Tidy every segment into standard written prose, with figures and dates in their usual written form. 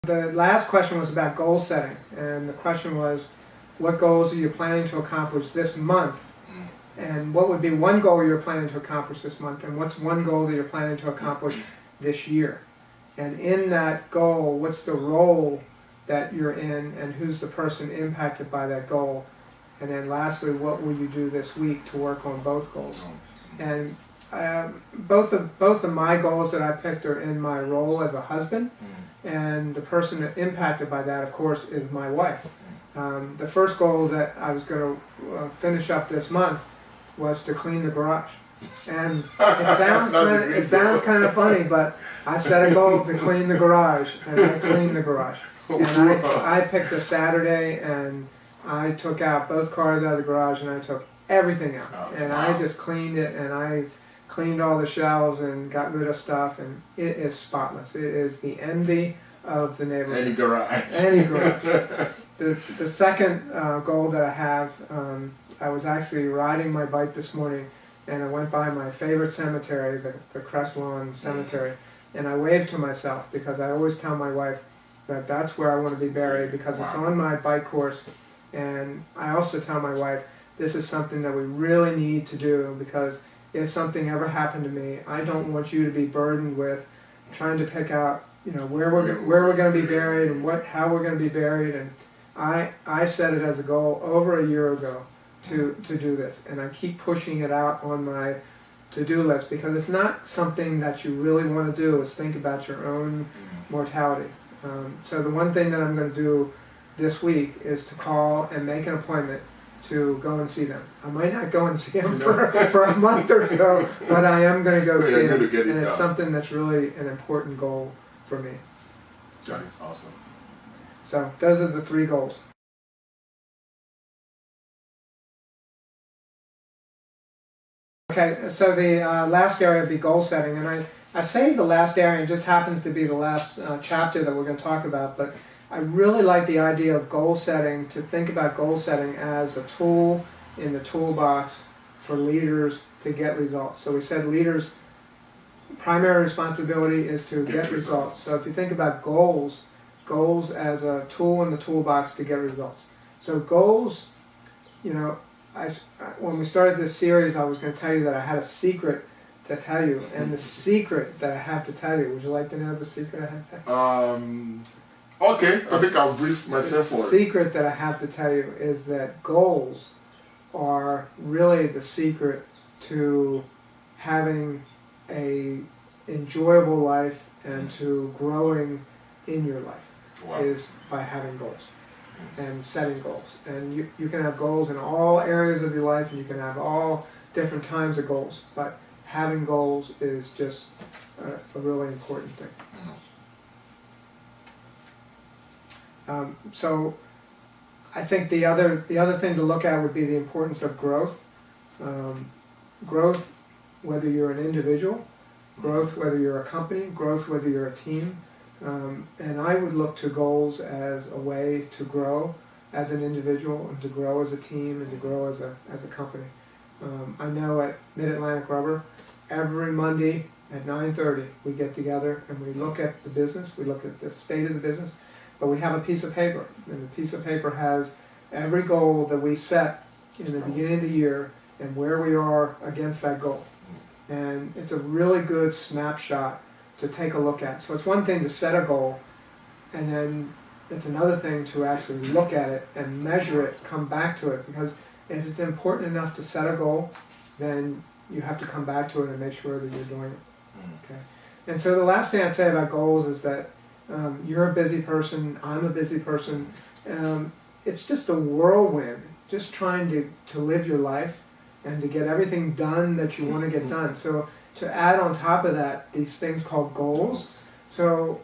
The last question was about goal setting, and the question was, what goals are you planning to accomplish this month? And what would be one goal you're planning to accomplish this month, and what's one goal that you're planning to accomplish this year? And in that goal, what's the role that you're in, and who's the person impacted by that goal? And then lastly, what will you do this week to work on both goals? And both of my goals that I picked are in my role as a husband, and the person impacted by that, of course, is my wife. The first goal that I was going to finish up this month was to clean the garage. And it sounds kind of funny, but I set a goal to clean the garage, and I cleaned the garage. And I picked a Saturday, and I took out both cars out of the garage, and I took everything out. And I just cleaned it, and I cleaned all the shelves and got rid of stuff, and it is spotless. It is the envy of the neighborhood. Any garage. Any garage. The second goal that I have, I was actually riding my bike this morning, and I went by my favorite cemetery, the Crest Lawn Cemetery, and I waved to myself because I always tell my wife that that's where I want to be buried because it's on my bike course. And I also tell my wife this is something that we really need to do because if something ever happened to me, I don't want you to be burdened with trying to pick out, where we're going to be buried and how we're going to be buried. And I set it as a goal over a year ago to do this, and I keep pushing it out on my to-do list because it's not something that you really want to do is think about your own mortality. So the one thing that I'm going to do this week is to call and make an appointment to go and see them. I might not go and see them for a month or so, but I am going to go see them, and it's something that's really an important goal for me. That is awesome. So those are the three goals. Okay, so the last area would be goal setting, and I saved the last area, and it just happens to be the last chapter that we're going to talk about, but I really like the idea of goal setting, to think about goal setting as a tool in the toolbox for leaders to get results. So we said leaders' primary responsibility is to get results. So if you think about goals as a tool in the toolbox to get results. So goals, when we started this series, I was going to tell you that I had a secret to tell you, and the secret that I have to tell you, would you like to know the secret I have to tell you? Okay, I think I'll brief myself for it. The secret that I have to tell you is that goals are really the secret to having a enjoyable life and to growing in your life. Is by having goals and setting goals. And you can have goals in all areas of your life, and you can have all different kinds of goals, but having goals is just a really important thing. So I think the other thing to look at would be the importance of growth. Growth, whether you're an individual, growth whether you're a company, growth whether you're a team. And I would look to goals as a way to grow as an individual, and to grow as a team, and to grow as a company. I know at Mid-Atlantic Rubber, every Monday at 9:30 we get together and we look at the business, we look at the state of the business, but we have a piece of paper, and the piece of paper has every goal that we set in the beginning of the year and where we are against that goal. And it's a really good snapshot to take a look at. So it's one thing to set a goal, and then it's another thing to actually look at it and measure it, come back to it, because if it's important enough to set a goal, then you have to come back to it and make sure that you're doing it. Okay. And so the last thing I'd say about goals is that you're a busy person, I'm a busy person. It's just a whirlwind, just trying to live your life and to get everything done that you want to get done. So to add on top of that, these things called goals. So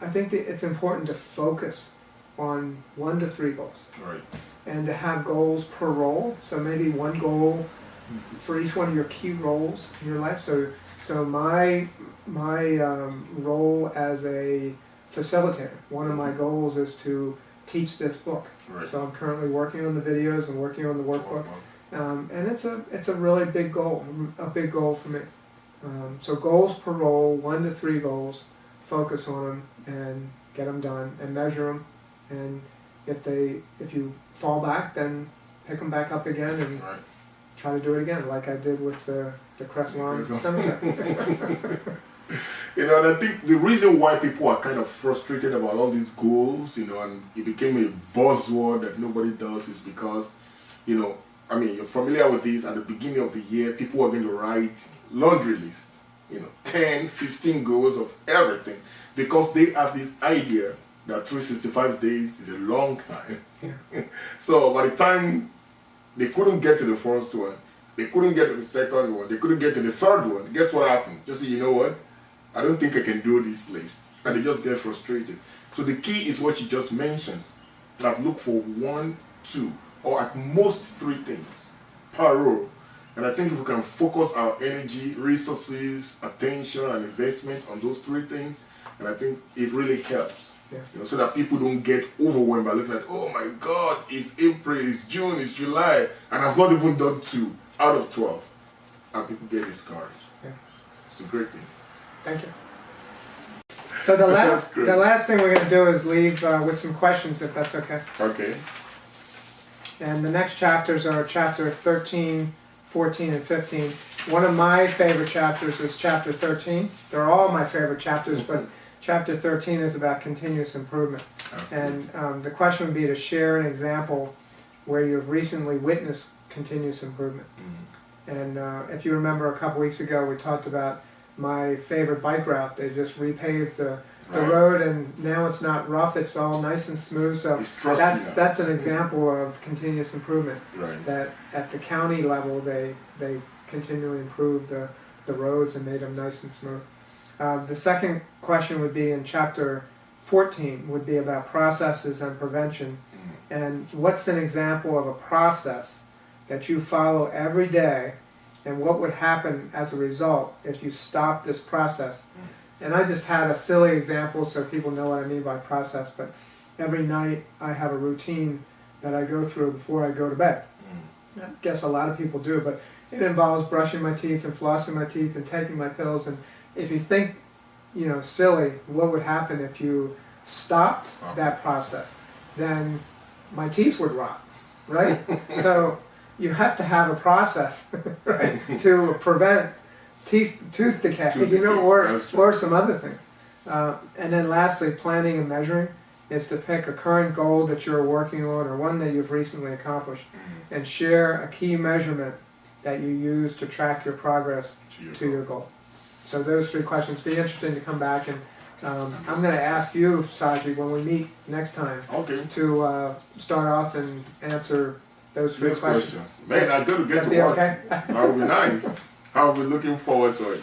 I think that it's important to focus on 1 to 3 goals. Right. And to have goals per role. So maybe one goal for each one of your key roles in your life. So my role as a facilitator, one of my goals is to teach this book. Right. So I'm currently working on the videos and working on the workbook. And it's a really big goal for me. So goals per role, 1 to 3 goals, focus on them, and get them done, and measure them. And if you fall back, then pick them back up again and Right. try to do it again, like I did with the Crest Lawn Cemetery. You know, and I think the reason why people are kind of frustrated about all these goals, you know, and it became a buzzword that nobody does is because, you know, I mean, you're familiar with this, at the beginning of the year, people are going to write laundry lists, you know, 10, 15 goals of everything, because they have this idea that 365 days is a long time. Yeah. So by the time they couldn't get to the first one, they couldn't get to the second one, they couldn't get to the third one, guess what happened? Just say, you know what? I don't think I can do this list. And they just get frustrated. So the key is what you just mentioned. That look for 1, 2, or at most 3 things per row. And I think if we can focus our energy, resources, attention, and investment on those 3 things, and I think it really helps. Yeah. You know, so that people don't get overwhelmed by looking at, oh my God, it's April, it's June, it's July, and I've not even done 2 out of 12. And people get discouraged. Yeah. It's a great thing. Thank you. So the That's great. last thing we're going to do is leave with some questions, if that's okay. Okay. And the next chapters are chapter 13, 14, and 15. One of my favorite chapters is chapter 13. They're all my favorite chapters, but chapter 13 is about continuous improvement. Absolutely. And the question would be to share an example where you've recently witnessed continuous improvement. And if you remember a couple weeks ago, we talked about my favorite bike route. They just repaved the Right. road, and now it's not rough, it's all nice and smooth. So It's trusty now. that's an example of continuous improvement. Right. That at the county level, they continually improved the roads and made them nice and smooth. The second question would be in chapter 14, would be about processes and prevention. And what's an example of a process that you follow every day, and what would happen as a result if you stop this process? And I just had a silly example so people know what I mean by process, but every night I have a routine that I go through before I go to bed. I guess a lot of people do, but it involves brushing my teeth and flossing my teeth and taking my pills. And if you think, you know, silly, what would happen if you stopped that process? Then my teeth would rot, right? So you have to have a process, right, to prevent tooth decay, Tooth you know, decay, that's true. or some other things. And then lastly, planning and measuring is to pick a current goal that you're working on or one that you've recently accomplished and share a key measurement that you use to track your progress to your goal. So those 3 questions. Be interesting to come back, and I'm going to ask you, Saji, when we meet next time, Okay. to start off and answer those 3 Next questions. questions. Man, I got to get That'd to be work. okay? That would be nice. I'll be looking forward to it.